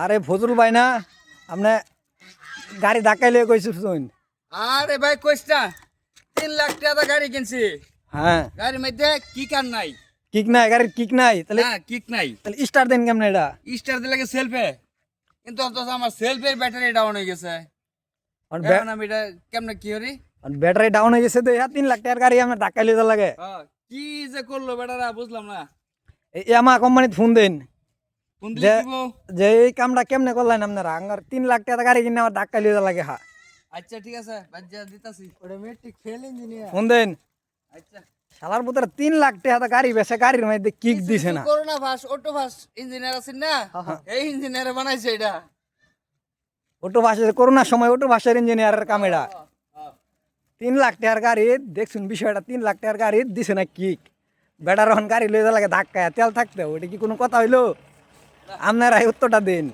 আরে ফজল ভাই না আপনি গাড়ি ধাক্কাই লিয়ে কইছি শুন। আরে ভাই কইস না 3 লাখ টাকা গাড়ি কিনছি। হ্যাঁ গাড়ির মধ্যে কিক আর নাই। কিক নাই, গাড়ির কিক নাই, তাহলে না কিক নাই। তাহলে স্টার্ট দেন কেমনে এটা? স্টার দিলে সেলফে, কিন্তু অন্তত আমার সেলফের ব্যাটারি ডাউন হয়ে গেছে। আর এখন আমি এটা কেমনে কি করি? ব্যাটারি ডাউন হয়ে গেছে তো 3 লাখ টাকার গাড়ি আমরা ধাক্কাই লিয়ে লাগে। কি যে করলো বেটারা বুঝলাম না। ইয়ামা কোম্পানিতে ফোন দেন কোন যে দিলে দিব? যে এই কামটা কেমনে করলেন আপনারা? আমার 3 লাখ টাকার গাড়ি কিনে আমার ধাক্কা লিয়ে লাগে। হ্যাঁ আচ্ছা ঠিক আছে বাজ্জা দিতাছি। ওটা মেট্রিক ফেল ইঞ্জিনিয়ার। ফোন দেন। আচ্ছা শালার পুত্র 3 লাখ টাকা গাড়ি বেচে গাড়ির মধ্যে কিক দিছে না। করোনা ফাস অটো ফাস ইঞ্জিনিয়ার আছেন না, এই ইঞ্জিনিয়ার বানাইছে এটা। অটো ভাষা করোনার সময় অটো ভাষার ইঞ্জিনিয়ারের কাম এটা। 3 লাখ টাকার গাড়ি দেখছুন বিষয়টা, 3 লাখ টাকার গাড়ি দিছে না কিক। বেটার গাড়ি লইতে লাগে ধাক্কা, তেল থাকতে ওটা কি কোনো কথা হইলো? আপনারা উত্তরটা দিন।